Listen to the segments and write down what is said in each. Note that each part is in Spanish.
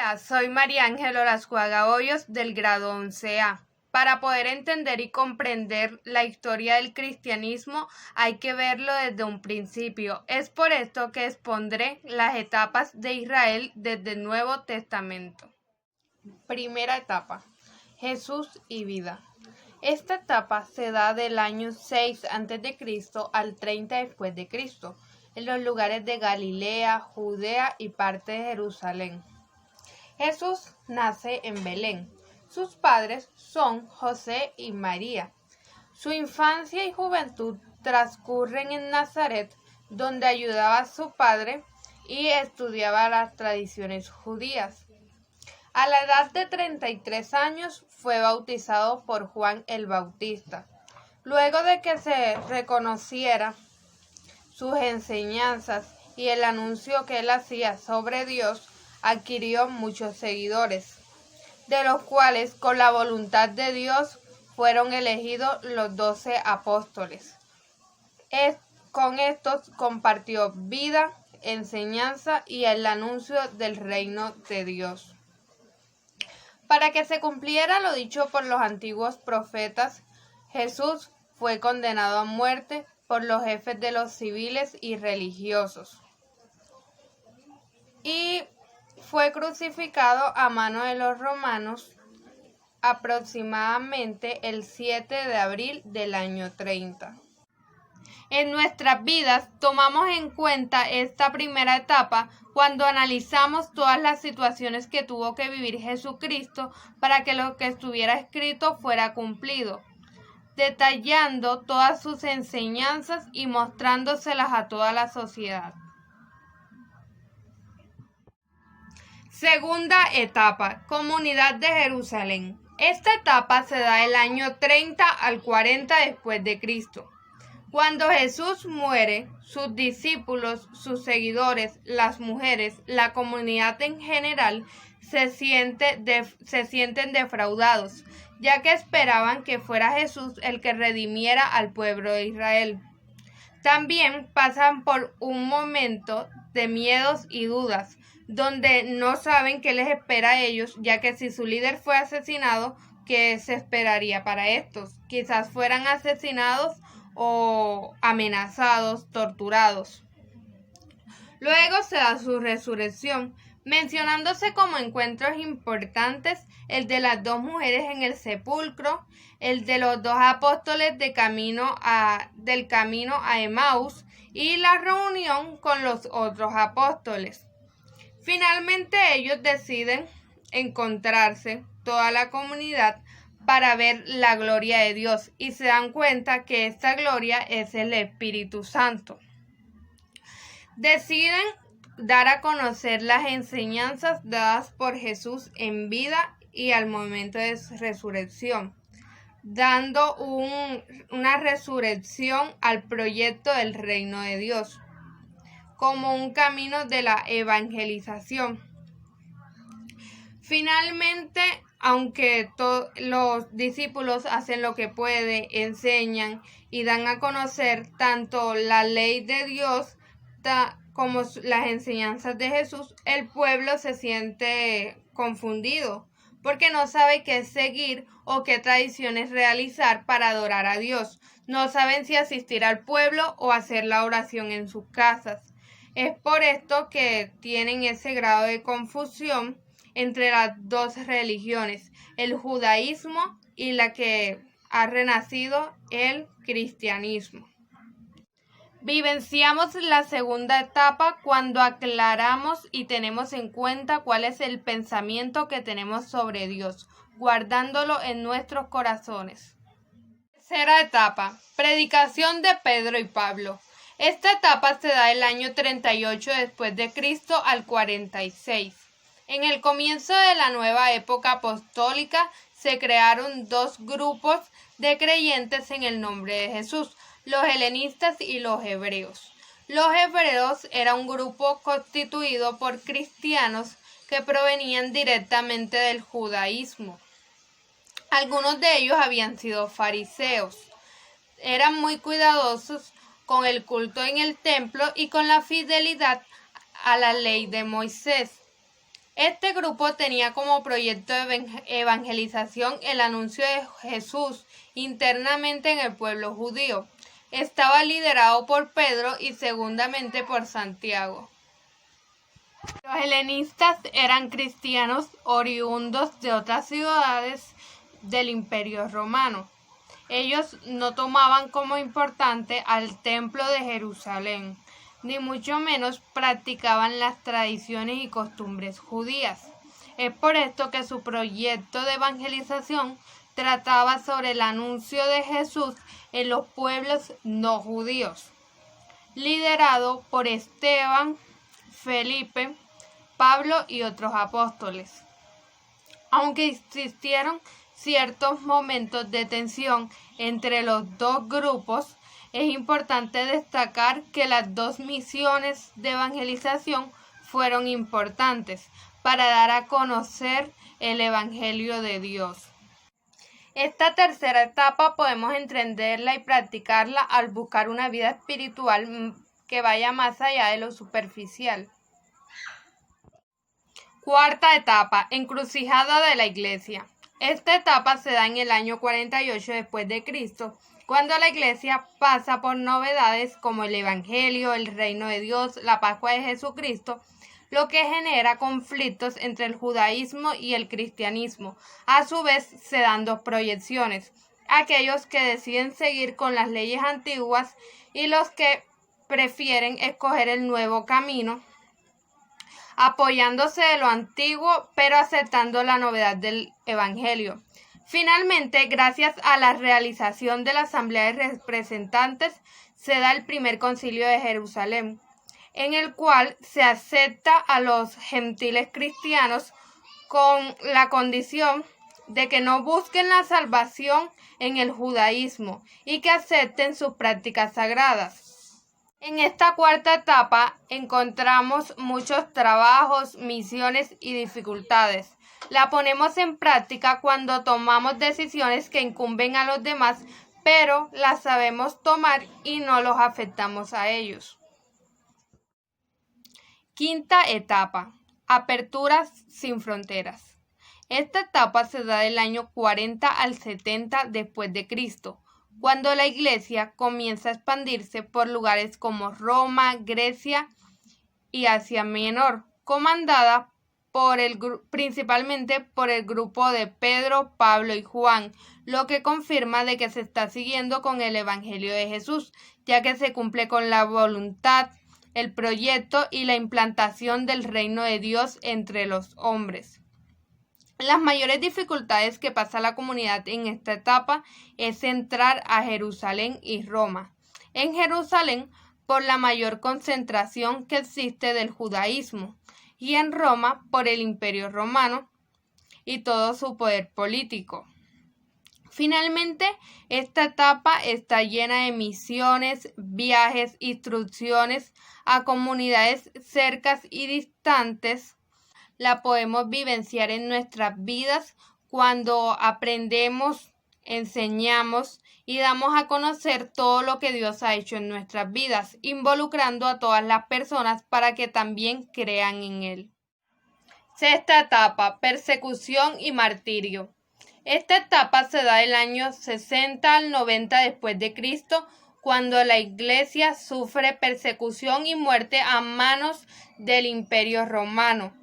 Hola, soy María Ángela Olascuaga Hoyos del grado 11A. Para poder entender y comprender la historia del cristianismo hay que verlo desde un principio. Es por esto que expondré las etapas de Israel desde el Nuevo Testamento. Primera etapa: Jesús y vida. Esta etapa se da del año 6 a.C. al 30 después de Cristo, en los lugares de Galilea, Judea y parte de Jerusalén. Jesús nace en Belén. Sus padres son José y María. Su infancia y juventud transcurren en Nazaret, donde ayudaba a su padre y estudiaba las tradiciones judías. A la edad de 33 años fue bautizado por Juan el Bautista. Luego de que se reconociera sus enseñanzas y el anuncio que él hacía sobre Dios, adquirió muchos seguidores, de los cuales con la voluntad de Dios fueron elegidos los 12 apóstoles. Con estos compartió vida, enseñanza y el anuncio del reino de Dios. Para que se cumpliera lo dicho por los antiguos profetas, Jesús fue condenado a muerte por los jefes de los civiles y religiosos y fue crucificado a mano de los romanos aproximadamente el 7 de abril del año 30. En nuestras vidas tomamos en cuenta esta primera etapa cuando analizamos todas las situaciones que tuvo que vivir Jesucristo para que lo que estuviera escrito fuera cumplido, detallando todas sus enseñanzas y mostrándoselas a toda la sociedad. Segunda etapa: Comunidad de Jerusalén. Esta etapa se da del año 30 al 40 después de Cristo. Cuando Jesús muere, sus discípulos, sus seguidores, las mujeres, la comunidad en general se sienten defraudados, ya que esperaban que fuera Jesús el que redimiera al pueblo de Israel. También pasan por un momento de miedos y dudas, donde no saben qué les espera a ellos, ya que si su líder fue asesinado, ¿qué se esperaría para estos? Quizás fueran asesinados o amenazados, torturados. Luego se da su resurrección, mencionándose como encuentros importantes el de las dos mujeres en el sepulcro, el de los dos apóstoles del camino a Emaús y la reunión con los otros apóstoles. Finalmente ellos deciden encontrarse, toda la comunidad, para ver la gloria de Dios y se dan cuenta que esta gloria es el Espíritu Santo. Deciden dar a conocer las enseñanzas dadas por Jesús en vida y al momento de su resurrección, dando una resurrección al proyecto del reino de Dios como un camino de la evangelización. Finalmente, aunque los discípulos hacen lo que pueden, enseñan y dan a conocer tanto la ley de Dios como las enseñanzas de Jesús, el pueblo se siente confundido porque no sabe qué seguir o qué tradiciones realizar para adorar a Dios. No saben si asistir al pueblo o hacer la oración en sus casas. Es por esto que tienen ese grado de confusión entre las dos religiones, el judaísmo y la que ha renacido, el cristianismo. Vivenciamos la segunda etapa cuando aclaramos y tenemos en cuenta cuál es el pensamiento que tenemos sobre Dios, guardándolo en nuestros corazones. Tercera etapa: predicación de Pedro y Pablo. Esta etapa se da del año 38 después de Cristo al 46. En el comienzo de la nueva época apostólica se crearon dos grupos de creyentes en el nombre de Jesús: los helenistas y los hebreos. Los hebreos era un grupo constituido por cristianos que provenían directamente del judaísmo. Algunos de ellos habían sido fariseos. Eran muy cuidadosos con el culto en el templo y con la fidelidad a la ley de Moisés. Este grupo tenía como proyecto de evangelización el anuncio de Jesús internamente en el pueblo judío. Estaba liderado por Pedro y segundamente por Santiago. Los helenistas eran cristianos oriundos de otras ciudades del Imperio Romano. Ellos no tomaban como importante al Templo de Jerusalén, ni mucho menos practicaban las tradiciones y costumbres judías. Es por esto que su proyecto de evangelización trataba sobre el anuncio de Jesús en los pueblos no judíos, liderado por Esteban, Felipe, Pablo y otros apóstoles. Aunque existieron ciertos momentos de tensión entre los dos grupos, es importante destacar que las dos misiones de evangelización fueron importantes para dar a conocer el Evangelio de Dios. Esta tercera etapa podemos entenderla y practicarla al buscar una vida espiritual que vaya más allá de lo superficial. Cuarta etapa, encrucijada de la Iglesia. Esta etapa se da en el año 48 después de Cristo, cuando la Iglesia pasa por novedades como el Evangelio, el Reino de Dios, la Pascua de Jesucristo, lo que genera conflictos entre el judaísmo y el cristianismo. A su vez, se dan dos proyecciones: aquellos que deciden seguir con las leyes antiguas y los que prefieren escoger el nuevo camino, apoyándose de lo antiguo pero aceptando la novedad del Evangelio. Finalmente, gracias a la realización de la Asamblea de Representantes, se da el primer concilio de Jerusalén, en el cual se acepta a los gentiles cristianos con la condición de que no busquen la salvación en el judaísmo y que acepten sus prácticas sagradas. En esta cuarta etapa encontramos muchos trabajos, misiones y dificultades. La ponemos en práctica cuando tomamos decisiones que incumben a los demás, pero las sabemos tomar y no los afectamos a ellos. Quinta etapa, aperturas sin fronteras. Esta etapa se da del año 40 al 70 después de Cristo, cuando la Iglesia comienza a expandirse por lugares como Roma, Grecia y Asia Menor, comandada principalmente por el grupo de Pedro, Pablo y Juan, lo que confirma de que se está siguiendo con el Evangelio de Jesús, ya que se cumple con la voluntad, el proyecto y la implantación del reino de Dios entre los hombres. Las mayores dificultades que pasa la comunidad en esta etapa es entrar a Jerusalén y Roma. En Jerusalén, por la mayor concentración que existe del judaísmo, y en Roma por el Imperio Romano y todo su poder político. Finalmente, esta etapa está llena de misiones, viajes, instrucciones a comunidades cercanas y distantes. La podemos vivenciar en nuestras vidas cuando aprendemos, enseñamos y damos a conocer todo lo que Dios ha hecho en nuestras vidas, involucrando a todas las personas para que también crean en Él. Sexta etapa, persecución y martirio. Esta etapa se da del año 60 al 90 después de Cristo, cuando la Iglesia sufre persecución y muerte a manos del Imperio Romano,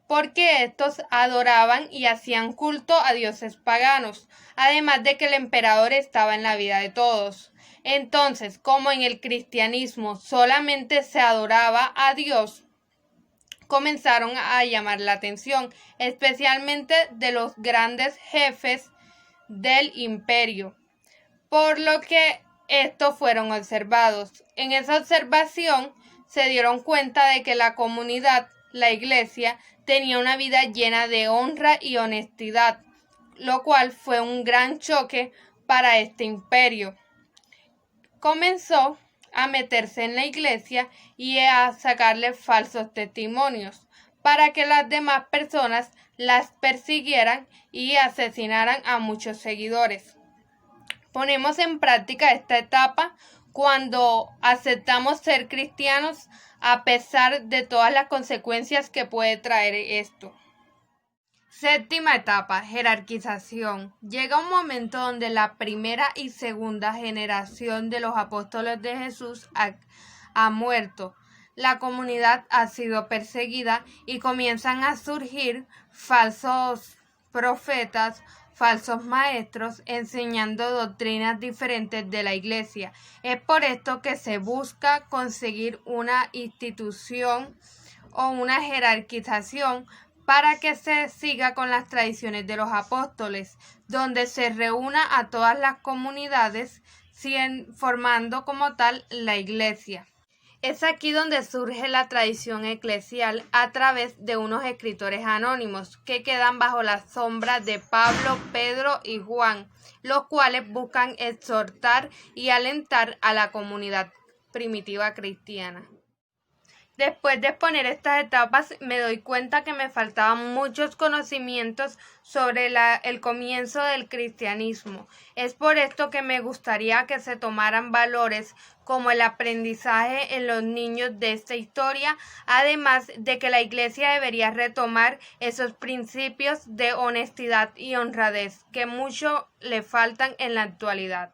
porque estos adoraban y hacían culto a dioses paganos, además de que el emperador estaba en la vida de todos. Entonces, como en el cristianismo solamente se adoraba a Dios, comenzaron a llamar la atención, especialmente de los grandes jefes del imperio, por lo que estos fueron observados. En esa observación se dieron cuenta de que la comunidad, la Iglesia, tenía una vida llena de honra y honestidad, lo cual fue un gran choque para este imperio. Comenzó a meterse en la Iglesia y a sacarle falsos testimonios para que las demás personas las persiguieran y asesinaran a muchos seguidores. Ponemos en práctica esta etapa cuando aceptamos ser cristianos a pesar de todas las consecuencias que puede traer esto. Séptima etapa, jerarquización. Llega un momento donde la primera y segunda generación de los apóstoles de Jesús ha muerto. La comunidad ha sido perseguida y comienzan a surgir falsos profetas, falsos maestros, enseñando doctrinas diferentes de la iglesia. Es por esto que se busca conseguir una institución o una jerarquización para que se siga con las tradiciones de los apóstoles, donde se reúna a todas las comunidades, formando como tal la iglesia. Es aquí donde surge la tradición eclesial a través de unos escritores anónimos que quedan bajo la sombra de Pablo, Pedro y Juan, los cuales buscan exhortar y alentar a la comunidad primitiva cristiana. Después de exponer estas etapas, me doy cuenta que me faltaban muchos conocimientos sobre el comienzo del cristianismo. Es por esto que me gustaría que se tomaran valores como el aprendizaje en los niños de esta historia, además de que la Iglesia debería retomar esos principios de honestidad y honradez que mucho le faltan en la actualidad.